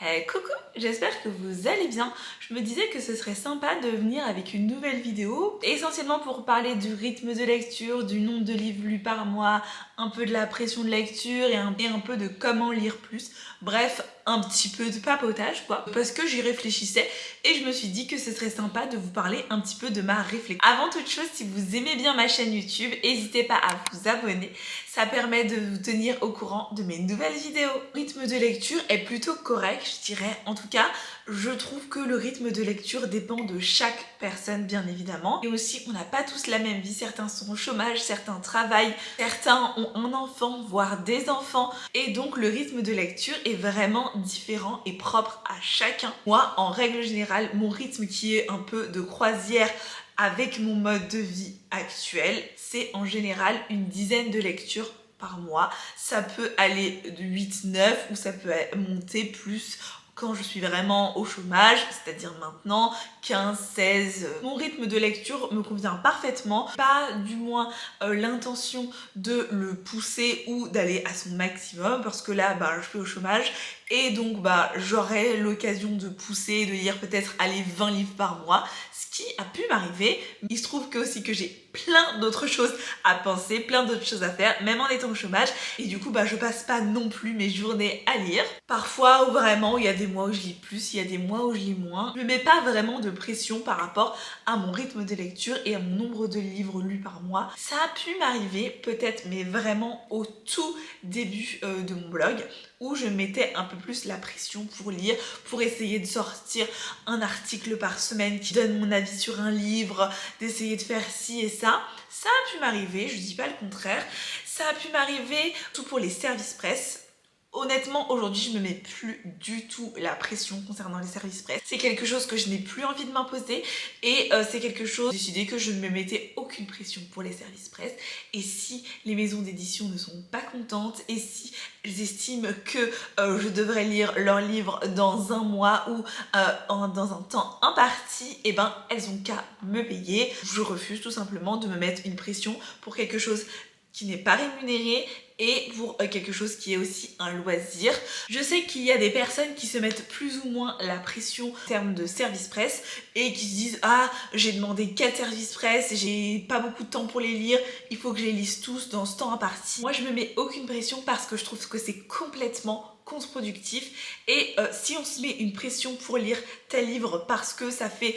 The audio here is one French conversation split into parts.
Coucou, j'espère que vous allez bien. Je me disais que ce serait sympa de venir avec une nouvelle vidéo, essentiellement pour parler du rythme de lecture, du nombre de livres lus par mois, un peu de la pression de lecture et un peu de comment lire plus. Bref, un petit peu de papotage quoi, parce que j'y réfléchissais et je me suis dit que ce serait sympa de vous parler un petit peu de ma réflexion. Avant toute chose, si vous aimez bien ma chaîne YouTube, n'hésitez pas à vous abonner. Ça permet de vous tenir au courant de mes nouvelles vidéos. Le rythme de lecture est plutôt correct, je dirais. En tout cas, je trouve que le rythme de lecture dépend de chaque personne, bien évidemment. Et aussi, on n'a pas tous la même vie. Certains sont au chômage, certains travaillent, certains ont un enfant, voire des enfants. Et donc, le rythme de lecture est vraiment différent et propre à chacun. Moi, en règle générale, mon rythme qui est un peu de croisière avec mon mode de vie actuel, c'est en général une dizaine de lectures par mois. Ça peut aller de 8-9 ou ça peut monter plus quand je suis vraiment au chômage, c'est-à-dire maintenant 15-16. Mon rythme de lecture me convient parfaitement, pas du moins l'intention de le pousser ou d'aller à son maximum parce que là je suis au chômage et donc j'aurai l'occasion de pousser, de lire peut-être 20 livres par mois, ce qui a pu m'arriver. Il se trouve que aussi que j'ai plein d'autres choses à penser, plein d'autres choses à faire, même en étant au chômage, et du coup je passe pas non plus mes journées à lire. Parfois vraiment il y a des mois où je lis plus, il y a des mois où je lis moins. Je me mets pas vraiment de pression par rapport à mon rythme de lecture et à mon nombre de livres lus par mois. Ça a pu m'arriver peut-être, mais vraiment au tout début de mon blog, où je mettais un peu plus la pression pour lire, pour essayer de sortir un article par semaine qui donne mon avis sur un livre, d'essayer de faire ci et ça. Ça a pu m'arriver, je dis pas le contraire. Ça a pu m'arriver tout pour les services presse. Honnêtement, aujourd'hui, je me mets plus du tout la pression concernant les services presse. C'est quelque chose que je n'ai plus envie de m'imposer et c'est quelque chose, j'ai décidé que je ne me mettais aucune pression pour les services presse. Et si les maisons d'édition ne sont pas contentes et si elles estiment que je devrais lire leur livre dans un mois ou dans un temps imparti, elles ont qu'à me payer. Je refuse tout simplement de me mettre une pression pour quelque chose qui n'est pas rémunéré et pour quelque chose qui est aussi un loisir. Je sais qu'il y a des personnes qui se mettent plus ou moins la pression en termes de service presse et qui se disent « Ah, j'ai demandé 4 services presse, j'ai pas beaucoup de temps pour les lire, il faut que je les lise tous dans ce temps imparti. » Moi, je me mets aucune pression parce que je trouve que c'est complètement contre-productif et si on se met une pression pour lire tel livre parce que ça fait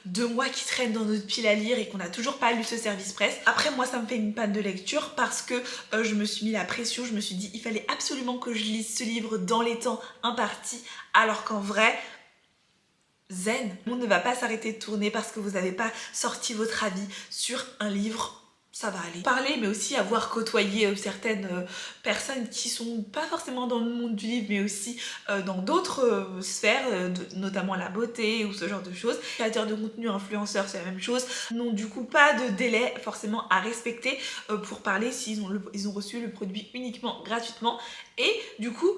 2 mois qui traînent dans notre pile à lire et qu'on n'a toujours pas lu ce service presse, après moi ça me fait une panne de lecture parce que je me suis mis la pression, je me suis dit il fallait absolument que je lise ce livre dans les temps impartis, alors qu'en vrai zen, le monde ne va pas s'arrêter de tourner parce que vous n'avez pas sorti votre avis sur un livre. Ça va aller. Parler, mais aussi avoir côtoyé certaines personnes qui sont pas forcément dans le monde du livre, mais aussi dans d'autres sphères, notamment la beauté ou ce genre de choses. Créateurs de contenu, influenceurs, c'est la même chose. N'ont du coup pas de délai forcément à respecter pour parler s'ils ont reçu le produit uniquement gratuitement. Et du coup,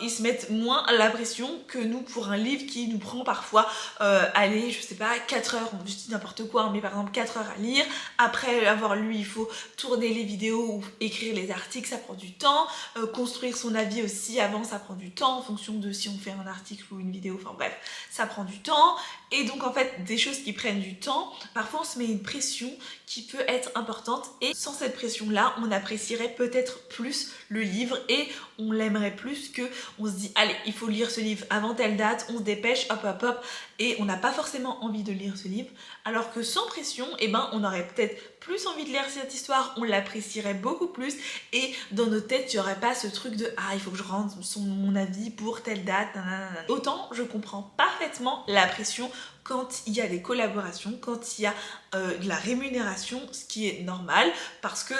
ils se mettent moins la pression que nous pour un livre qui nous prend parfois, je sais pas, 4 heures, je dis n'importe quoi, mais par exemple 4 heures à lire. Après avoir lu, il faut tourner les vidéos ou écrire les articles, ça prend du temps. Construire son avis aussi avant, ça prend du temps en fonction de si on fait un article ou une vidéo, enfin bref, ça prend du temps. Et donc en fait, des choses qui prennent du temps, parfois on se met une pression qui peut être importante et sans cette pression-là, on apprécierait peut-être plus le livre et on l'aimerait plus que on se dit allez, il faut lire ce livre avant telle date, on se dépêche, hop hop hop, et on n'a pas forcément envie de lire ce livre, alors que sans pression, on aurait peut-être plus envie de lire cette histoire, on l'apprécierait beaucoup plus et dans nos têtes, il n'y aurait pas ce truc de il faut que je rende mon avis pour telle date, nanana. Autant je comprends parfaitement la pression quand il y a des collaborations, quand il y a de la rémunération, ce qui est normal parce que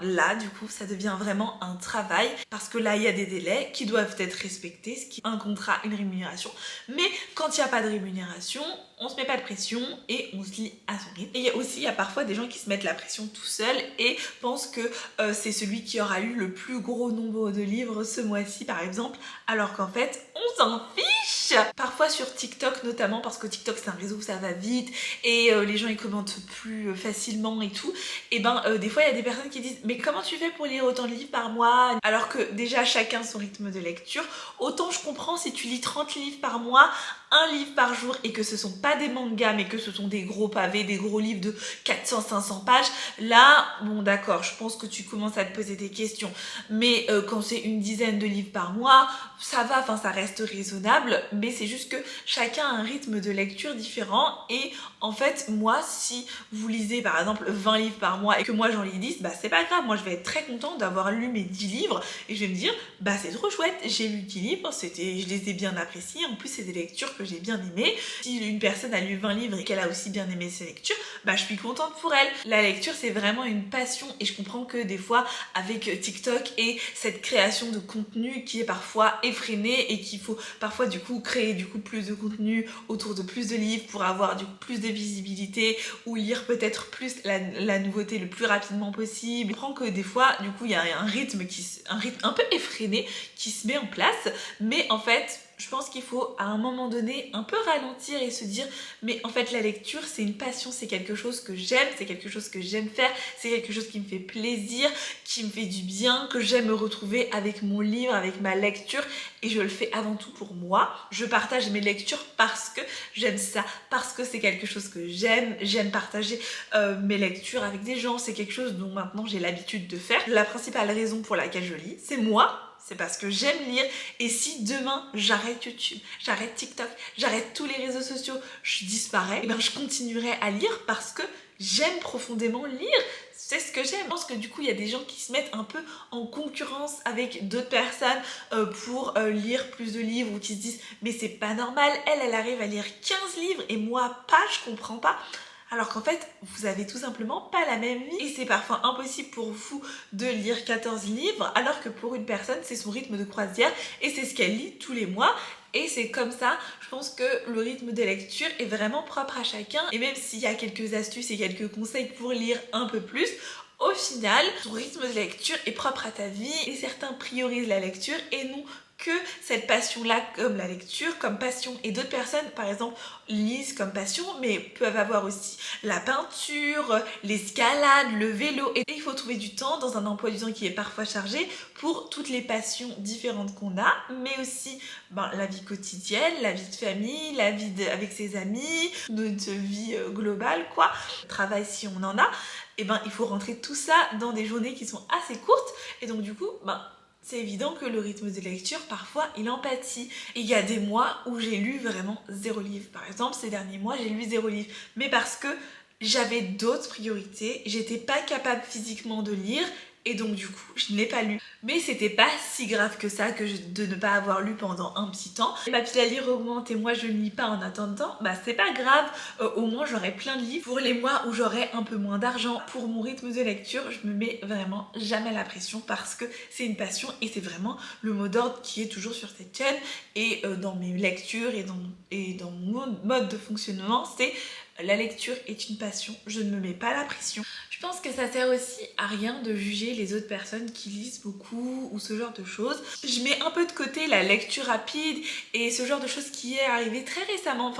là du coup ça devient vraiment un travail parce que là il y a des délais qui doivent être respectés, ce qui est un contrat, une rémunération. Mais quand il n'y a pas de rémunération, on se met pas de pression et on se lit à son rythme. Et il y a parfois des gens qui se mettent la pression tout seul et pensent que c'est celui qui aura lu le plus gros nombre de livres ce mois-ci par exemple, alors qu'en fait on s'en fiche. tâche. Parfois sur TikTok notamment, parce que TikTok c'est un réseau où ça va vite et les gens ils commentent plus facilement et tout, et des fois il y a des personnes qui disent mais comment tu fais pour lire autant de livres par mois? Alors que déjà chacun son rythme de lecture. Autant je comprends si tu lis 30 livres par mois, un livre par jour, et que ce sont pas des mangas mais que ce sont des gros pavés, des gros livres de 400-500 pages, là bon d'accord, je pense que tu commences à te poser des questions. Mais quand c'est une dizaine de livres par mois, ça va, enfin ça reste raisonnable, mais c'est juste que chacun a un rythme de lecture différent. Et en fait moi, si vous lisez par exemple 20 livres par mois et que moi j'en lis 10, bah c'est pas grave, moi je vais être très contente d'avoir lu mes 10 livres et je vais me dire bah c'est trop chouette, j'ai lu 10 livres, je les ai bien appréciés, en plus c'est des lectures que j'ai bien aimées. Si une personne a lu 20 livres et qu'elle a aussi bien aimé ses lectures, bah je suis contente pour elle. La lecture c'est vraiment une passion, et je comprends que des fois avec TikTok et cette création de contenu qui est parfois effrénée et qu'il faut parfois du coup créer plus de contenu autour de plus de livres pour avoir du coup plus de visibilité ou lire peut-être plus la nouveauté le plus rapidement possible. Je comprends que des fois du coup il y a un rythme un peu effréné qui se met en place, mais en fait je pense qu'il faut à un moment donné un peu ralentir et se dire mais en fait la lecture c'est une passion, c'est quelque chose que j'aime, c'est quelque chose que j'aime faire, c'est quelque chose qui me fait plaisir, qui me fait du bien, que j'aime me retrouver avec mon livre, avec ma lecture, et je le fais avant tout pour moi. Je partage mes lectures parce que j'aime ça, parce que c'est quelque chose que j'aime partager mes lectures avec des gens, c'est quelque chose dont maintenant j'ai l'habitude de faire. La principale raison pour laquelle je lis, c'est moi. C'est parce que j'aime lire, et si demain j'arrête YouTube, j'arrête TikTok, j'arrête tous les réseaux sociaux, je disparais, et je continuerai à lire parce que j'aime profondément lire. C'est ce que j'aime. Je pense que du coup il y a des gens qui se mettent un peu en concurrence avec d'autres personnes pour lire plus de livres, ou qui se disent mais c'est pas normal, elle arrive à lire 15 livres et moi pas, je comprends pas. Alors qu'en fait, vous avez tout simplement pas la même vie, et c'est parfois impossible pour vous de lire 14 livres, alors que pour une personne, c'est son rythme de croisière et c'est ce qu'elle lit tous les mois. Et c'est comme ça, je pense que le rythme de lecture est vraiment propre à chacun. Et même s'il y a quelques astuces et quelques conseils pour lire un peu plus, au final, ton rythme de lecture est propre à ta vie, et certains priorisent la lecture et non que cette passion-là comme la lecture, comme passion. Et d'autres personnes, par exemple, lisent comme passion, mais peuvent avoir aussi la peinture, l'escalade, le vélo. Et il faut trouver du temps dans un emploi du temps qui est parfois chargé pour toutes les passions différentes qu'on a, mais aussi la vie quotidienne, la vie de famille, la vie avec ses amis, notre vie globale, quoi. Le travail si on en a. Et il faut rentrer tout ça dans des journées qui sont assez courtes. Et donc du coup, c'est évident que le rythme de lecture, parfois, il en pâtit. Et il y a des mois où j'ai lu vraiment 0 livre. Par exemple, ces derniers mois, j'ai lu 0 livre. Mais parce que j'avais d'autres priorités, j'étais pas capable physiquement de lire, et donc du coup, je ne l'ai pas lu. Mais c'était pas si grave que ça de ne pas avoir lu pendant un petit temps. Ma pile à lire augmente et moi je ne lis pas en attendant, c'est pas grave, au moins j'aurai plein de livres. Pour les mois où j'aurai un peu moins d'argent, pour mon rythme de lecture, je me mets vraiment jamais la pression parce que c'est une passion, et c'est vraiment le mot d'ordre qui est toujours sur cette chaîne et dans mes lectures et dans mon mode de fonctionnement, c'est la lecture est une passion, je ne me mets pas la pression. Je pense que ça sert aussi à rien de juger les autres personnes qui lisent beaucoup ou ce genre de choses. Je mets un peu de côté la lecture rapide et ce genre de choses qui est arrivé très récemment,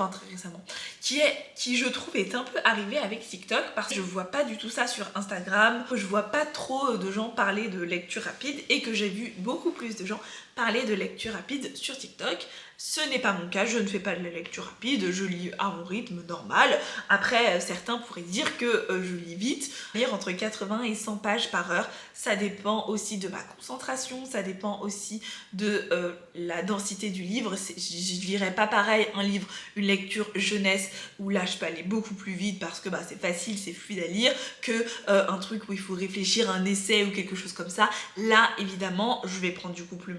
qui je trouve est un peu arrivé avec TikTok, parce que je vois pas du tout ça sur Instagram, je vois pas trop de gens parler de lecture rapide, et que j'ai vu beaucoup plus de gens parler de lecture rapide sur TikTok. Ce n'est pas mon cas, je ne fais pas de la lecture rapide, je lis à mon rythme normal. Après, certains pourraient dire que je lis vite. Lire entre 80 et 100 pages par heure, ça dépend aussi de ma concentration, ça dépend aussi de la densité du livre. Je lirai pas pareil un livre, une lecture jeunesse, où là je peux aller beaucoup plus vite parce que c'est facile, c'est fluide à lire, que un truc où il faut réfléchir, un essai ou quelque chose comme ça. Là, évidemment, je vais prendre du coup plus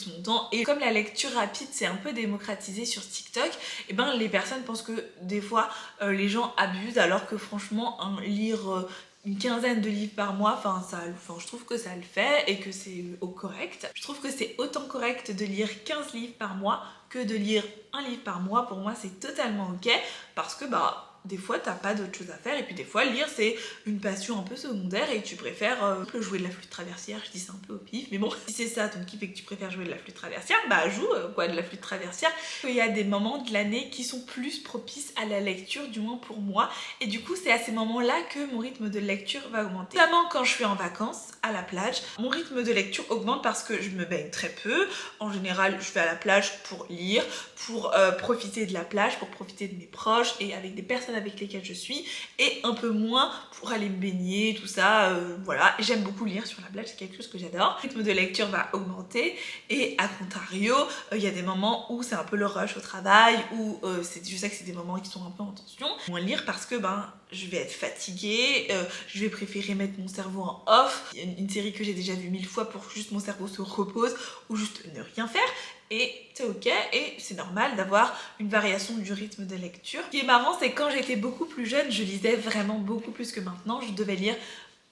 mon temps. Et comme la lecture rapide, c'est un peu démocratisé sur TikTok, et les personnes pensent que des fois les gens abusent, alors que franchement lire une quinzaine de livres par mois, je trouve que ça le fait et que c'est correct. Je trouve que c'est autant correct de lire 15 livres par mois que de lire un livre par mois. Pour moi c'est totalement ok, parce que des fois t'as pas d'autre chose à faire et puis des fois lire c'est une passion un peu secondaire et tu préfères jouer de la flûte traversière, je dis ça un peu au pif, mais bon, si c'est ça ton kiff et que tu préfères jouer de la flûte traversière, bah joue de la flûte traversière. Il y a des moments de l'année qui sont plus propices à la lecture, du moins pour moi, et du coup c'est à ces moments-là que mon rythme de lecture va augmenter. Notamment quand je suis en vacances à la plage, mon rythme de lecture augmente parce que je me baigne très peu. En général, je vais à la plage pour lire, pour profiter de la plage, pour profiter de mes proches et avec des personnes avec lesquelles je suis, et un peu moins pour aller me baigner, tout ça, voilà. J'aime beaucoup lire sur la plage, c'est quelque chose que j'adore. Le rythme de lecture va augmenter et à contrario, il y a des moments où c'est un peu le rush au travail, où je sais que c'est des moments qui sont un peu en tension. Moins lire parce que je vais être fatiguée, je vais préférer mettre mon cerveau en off. Il y a une série que j'ai déjà vue 1000 fois pour que juste mon cerveau se repose ou juste ne rien faire. Et c'est ok, et c'est normal d'avoir une variation du rythme de lecture. Ce qui est marrant, c'est que quand j'étais beaucoup plus jeune, je lisais vraiment beaucoup plus que maintenant. Je devais lire,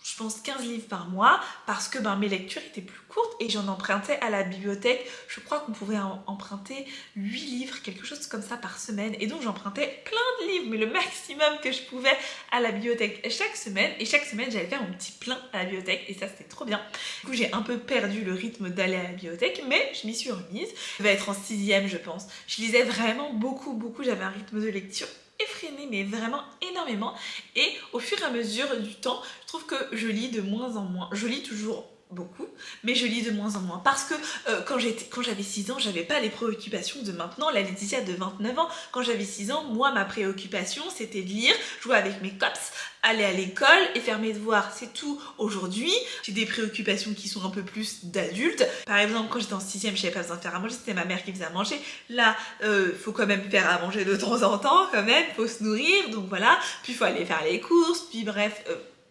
je pense, 15 livres par mois parce que mes lectures étaient plus courtes et j'en empruntais à la bibliothèque. Je crois qu'on pouvait emprunter 8 livres, quelque chose comme ça par semaine. Et donc j'empruntais plein de livres, mais le maximum que je pouvais à la bibliothèque chaque semaine. Et chaque semaine, j'allais faire mon petit plein à la bibliothèque et ça, c'était trop bien. Du coup, j'ai un peu perdu le rythme d'aller à la bibliothèque, mais je m'y suis remise. Je vais être en 6e, je pense. Je lisais vraiment beaucoup. J'avais un rythme de lecture effréné, mais vraiment énormément, et au fur et à mesure du temps je trouve que je lis de moins en moins. Je lis toujours beaucoup, mais je lis de moins en moins parce que quand j'avais 6 ans, j'avais pas les préoccupations de maintenant. La Laetitia de 29 ans, quand j'avais 6 ans, moi ma préoccupation c'était de lire, jouer avec mes cops, aller à l'école et faire mes devoirs, c'est tout. Aujourd'hui, j'ai des préoccupations qui sont un peu plus d'adultes. Par exemple, quand j'étais en 6e, je n'avais pas besoin de faire à manger, c'était ma mère qui faisait à manger. Là, faut quand même faire à manger de temps en temps, quand même, faut se nourrir, donc voilà. Puis il faut aller faire les courses, puis bref,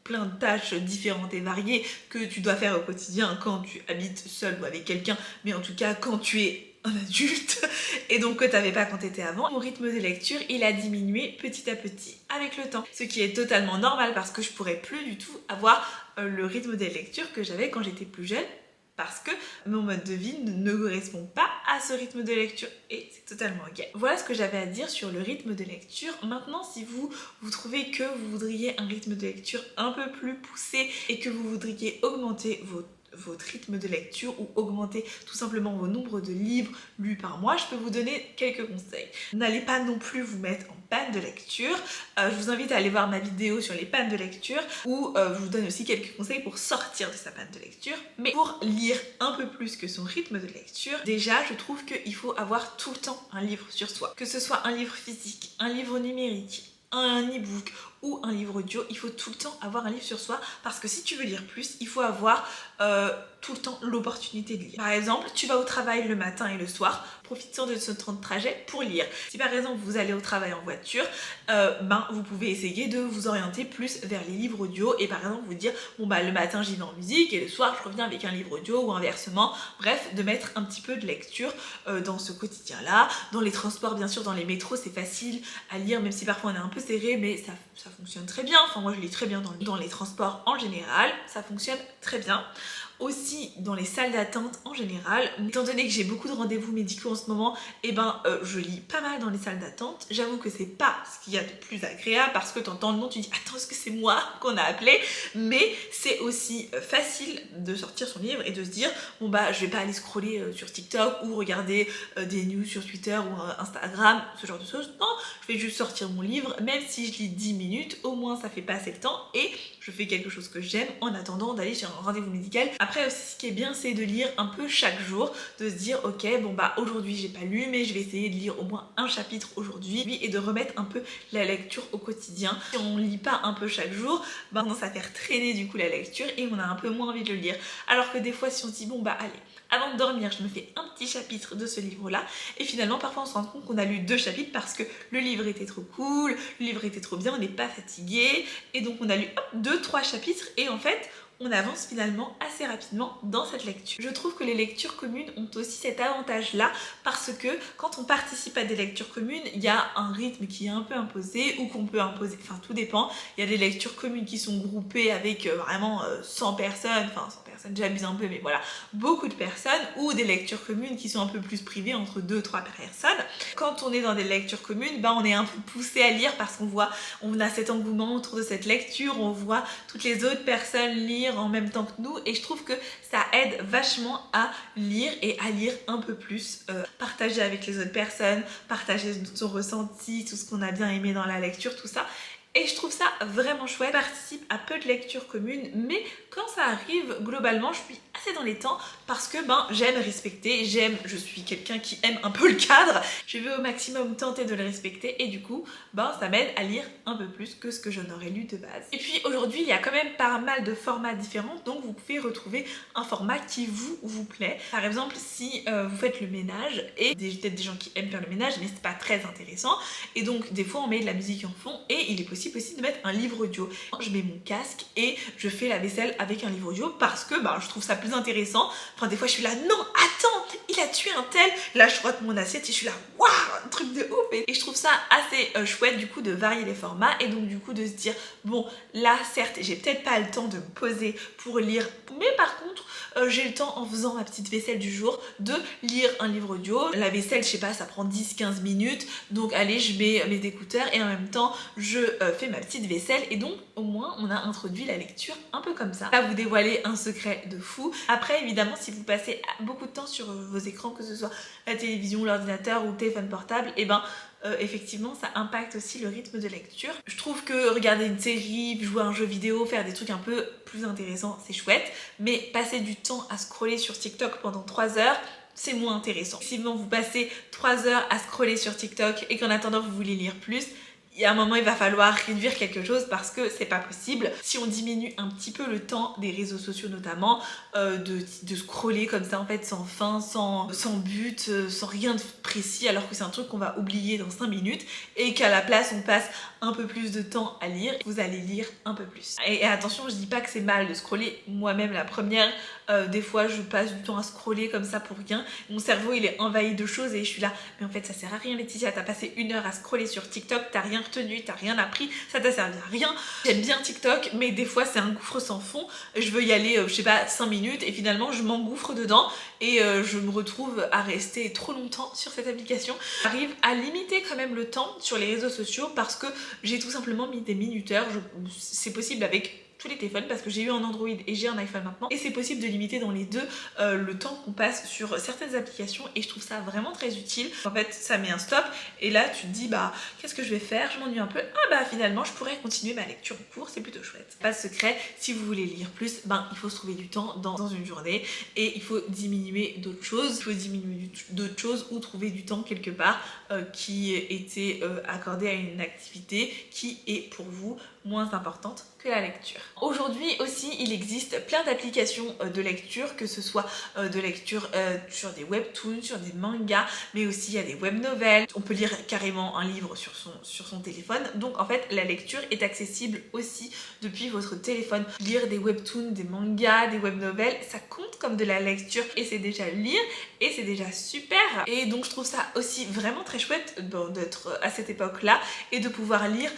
plein de tâches différentes et variées que tu dois faire au quotidien quand tu habites seul ou avec quelqu'un, mais en tout cas quand tu es un adulte, et donc que tu n'avais pas quand tu étais avant. Mon rythme de lecture, il a diminué petit à petit avec le temps, ce qui est totalement normal parce que je pourrais plus du tout avoir le rythme de lecture que j'avais quand j'étais plus jeune, parce que mon mode de vie ne correspond pas à ce rythme de lecture et c'est totalement ok. Voilà ce que j'avais à dire sur le rythme de lecture. Maintenant, si vous trouvez que vous voudriez un rythme de lecture un peu plus poussé et que vous voudriez augmenter votre rythme de lecture ou augmenter tout simplement vos nombres de livres lus par mois, je peux vous donner quelques conseils. N'allez pas non plus vous mettre en panne de lecture. Je vous invite à aller voir ma vidéo sur les pannes de lecture où je vous donne aussi quelques conseils pour sortir de sa panne de lecture. Mais pour lire un peu plus que son rythme de lecture, déjà je trouve qu'il faut avoir tout le temps un livre sur soi. Que ce soit un livre physique, un livre numérique, un e-book ou un livre audio, il faut tout le temps avoir un livre sur soi parce que si tu veux lire plus, il faut avoir tout le temps l'opportunité de lire. Par exemple, tu vas au travail le matin et le soir, profite de ce temps de trajet pour lire. Si par exemple vous allez au travail en voiture, vous pouvez essayer de vous orienter plus vers les livres audio et par exemple vous dire le matin j'y vais en musique et le soir je reviens avec un livre audio ou inversement. Bref, de mettre un petit peu de lecture dans ce quotidien là. Dans les transports, bien sûr, dans les métros c'est facile à lire même si parfois on est un peu serré, mais ça fonctionne très bien. Enfin moi je lis très bien dans les transports en général, ça fonctionne très bien. Aussi dans les salles d'attente en général, étant donné que j'ai beaucoup de rendez-vous médicaux en ce moment, je lis pas mal dans les salles d'attente. J'avoue que c'est pas ce qu'il y a de plus agréable parce que t'entends le nom, tu dis attends, est-ce que c'est moi qu'on a appelé? Mais c'est aussi facile de sortir son livre et de se dire je vais pas aller scroller sur TikTok ou regarder des news sur Twitter ou Instagram, ce genre de choses. Non, je vais juste sortir mon livre, même si je lis 10 minutes, au moins ça fait passer le temps et je fais quelque chose que j'aime en attendant d'aller chez un rendez-vous médical. Après aussi, ce qui est bien, c'est de lire un peu chaque jour, de se dire ok, aujourd'hui j'ai pas lu, mais je vais essayer de lire au moins un chapitre aujourd'hui et de remettre un peu la lecture au quotidien. Si on lit pas un peu chaque jour, on tendance à faire traîner du coup la lecture et on a un peu moins envie de le lire. Alors que des fois, si on se dit allez, avant de dormir, je me fais un petit chapitre de ce livre-là et finalement parfois on se rend compte qu'on a lu 2 chapitres parce que le livre était trop cool, le livre était trop bien, on n'est pas fatigué et donc on a lu 2-3 chapitres et en fait on avance finalement assez rapidement dans cette lecture. Je trouve que les lectures communes ont aussi cet avantage-là parce que quand on participe à des lectures communes, il y a un rythme qui est un peu imposé ou qu'on peut imposer, enfin tout dépend. Il y a des lectures communes qui sont groupées avec vraiment 100 personnes, enfin 100 personnes, personnes, j'abuse un peu, mais voilà, beaucoup de personnes, ou des lectures communes qui sont un peu plus privées entre 2-3 personnes. Quand on est dans des lectures communes, on est un peu poussé à lire parce on a cet engouement autour de cette lecture, on voit toutes les autres personnes lire en même temps que nous, et je trouve que ça aide vachement à lire et à lire un peu plus, partager avec les autres personnes, partager son ressenti, tout ce qu'on a bien aimé dans la lecture, tout ça. Et je trouve ça vraiment chouette. Je participe à peu de lectures communes, mais quand ça arrive, globalement, je suis assez dans les temps parce que j'aime respecter, je suis quelqu'un qui aime un peu le cadre. Je vais au maximum tenter de le respecter et du coup, ça m'aide à lire un peu plus que ce que je n'aurais lu de base. Et puis aujourd'hui, il y a quand même pas mal de formats différents, donc vous pouvez retrouver un format qui vous plaît. Par exemple, si vous faites le ménage, et peut-être des gens qui aiment faire le ménage, mais c'est pas très intéressant, et donc des fois on met de la musique en fond, et il est possible aussi de mettre un livre audio. Je mets mon casque et je fais la vaisselle avec un livre audio parce que je trouve ça plus intéressant. Enfin, des fois je suis là, non, attends, il a tué un tel. Là je frotte mon assiette et je suis là, waouh, un truc de ouf. Et je trouve ça assez chouette du coup de varier les formats et donc du coup de se dire, bon là certes j'ai peut-être pas le temps de me poser pour lire, mais par contre j'ai le temps en faisant ma petite vaisselle du jour de lire un livre audio. La vaisselle, je sais pas, ça prend 10-15 minutes, donc allez, je mets mes écouteurs et en même temps je fais ma petite vaisselle et donc au moins on a introduit la lecture un peu comme ça. Là vous dévoilez un secret de fou. Après évidemment si vous passez beaucoup de temps sur vos écrans, que ce soit la télévision, l'ordinateur ou le téléphone portable, et effectivement ça impacte aussi le rythme de lecture. Je trouve que regarder une série, jouer à un jeu vidéo, faire des trucs un peu plus intéressants, c'est chouette, mais passer du temps à scroller sur TikTok pendant 3 heures, c'est moins intéressant. Si vous passez 3 heures à scroller sur TikTok et qu'en attendant vous voulez lire plus, il y a un moment il va falloir réduire quelque chose parce que c'est pas possible. Si on diminue un petit peu le temps des réseaux sociaux notamment, de scroller comme ça en fait sans fin, sans but, sans rien de précis, alors que c'est un truc qu'on va oublier dans 5 minutes et qu'à la place on passe un peu plus de temps à lire, vous allez lire un peu plus. Et attention, je dis pas que c'est mal de scroller, moi-même la première, des fois je passe du temps à scroller comme ça pour rien. Mon cerveau il est envahi de choses et je suis là, mais en fait ça sert à rien Laetitia, t'as passé 1 heure à scroller sur TikTok, t'as rien retenu, t'as rien appris, ça t'a servi à rien. J'aime bien TikTok, mais des fois c'est un gouffre sans fond, je veux y aller, je sais pas, 5 minutes et finalement je m'engouffre dedans et je me retrouve à rester trop longtemps sur cette application. J'arrive à limiter quand même le temps sur les réseaux sociaux parce que j'ai tout simplement mis des minuteurs. C'est possible avec tous les téléphones parce que j'ai eu un Android et j'ai un iPhone maintenant et c'est possible de limiter dans les deux le temps qu'on passe sur certaines applications et je trouve ça vraiment très utile. En fait ça met un stop et là tu te dis qu'est-ce que je vais faire, je m'ennuie un peu, finalement je pourrais continuer ma lecture en cours, c'est plutôt chouette. Pas de secret, si vous voulez lire plus, il faut se trouver du temps dans une journée et il faut diminuer d'autres choses, ou trouver du temps quelque part qui était accordé à une activité qui est pour vous moins importante que la lecture. Aujourd'hui aussi, il existe plein d'applications de lecture, que ce soit de lecture sur des webtoons, sur des mangas, mais aussi il y a des web novels. On peut lire carrément un livre sur son téléphone. Donc en fait, la lecture est accessible aussi depuis votre téléphone. Lire des webtoons, des mangas, des web novels, ça compte comme de la lecture et c'est déjà lire et c'est déjà super. Et donc je trouve ça aussi vraiment très chouette d'être à cette époque-là et de pouvoir lire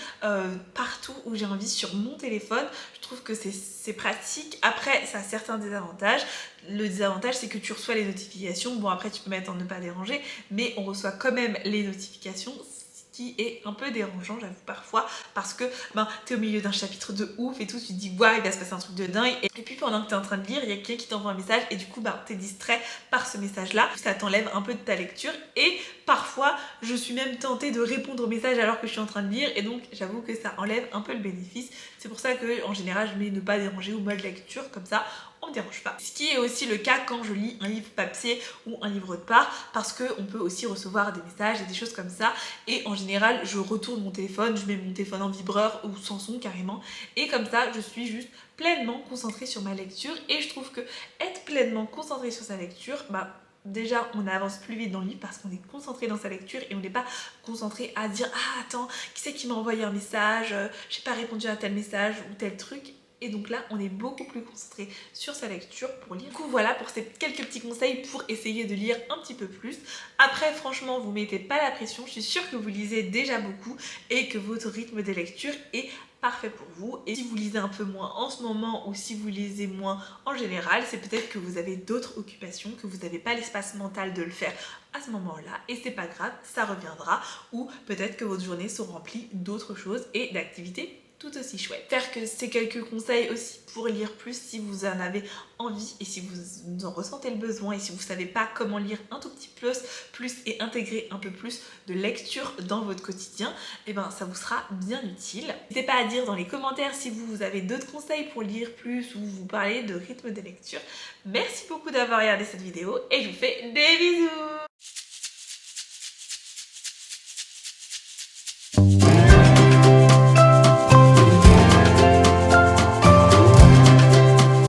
partout où j'ai envie sur mon téléphone. Je trouve que c'est pratique. Après, ça a certains désavantages. Le désavantage, c'est que tu reçois les notifications. Bon, après, tu peux mettre en ne pas déranger, mais on reçoit quand même les notifications, ce qui est un peu dérangeant, j'avoue, parfois, parce que t'es au milieu d'un chapitre de ouf et tout, tu te dis, waouh, il va se passer un truc de dingue. Et puis, pendant que t'es en train de lire, il y a quelqu'un qui t'envoie un message et du coup, t'es distrait par ce message-là. Ça t'enlève un peu de ta lecture et parfois, je suis même tentée de répondre au message alors que je suis en train de lire et donc, j'avoue que ça enlève un peu le bénéfice. C'est pour ça que, en général, je mets ne pas déranger ou mode lecture, comme ça, on me dérange pas. Ce qui est aussi le cas quand je lis un livre papier ou un livre de part, parce qu'on peut aussi recevoir des messages et des choses comme ça, et en général je retourne mon téléphone, je mets mon téléphone en vibreur ou sans son carrément, et comme ça je suis juste pleinement concentrée sur ma lecture, et je trouve que être pleinement concentrée sur sa lecture, déjà on avance plus vite dans le livre parce qu'on est concentré dans sa lecture et on n'est pas concentré à dire attends, qui c'est qui m'a envoyé un message, j'ai pas répondu à tel message ou tel truc. et donc là on est beaucoup plus concentré sur sa lecture pour lire. Du coup voilà pour ces quelques petits conseils pour essayer de lire un petit peu plus. Après franchement vous mettez pas la pression, je suis sûre que vous lisez déjà beaucoup et que votre rythme de lecture est parfait pour vous. Et si vous lisez un peu moins en ce moment ou si vous lisez moins en général, c'est peut-être que vous avez d'autres occupations, que vous n'avez pas l'espace mental de le faire à ce moment-là et c'est pas grave, ça reviendra, ou peut-être que votre journée sont remplies d'autres choses et d'activités tout aussi chouettes. J'espère que ces quelques conseils aussi pour lire plus si vous en avez envie et si vous en ressentez le besoin et si vous ne savez pas comment lire un tout petit peu plus et intégrer un peu plus de lecture dans votre quotidien, et ben ça vous sera bien utile. N'hésitez pas à dire dans les commentaires si vous avez d'autres conseils pour lire plus ou vous parlez de rythme de lecture. Merci beaucoup d'avoir regardé cette vidéo et je vous fais des bisous.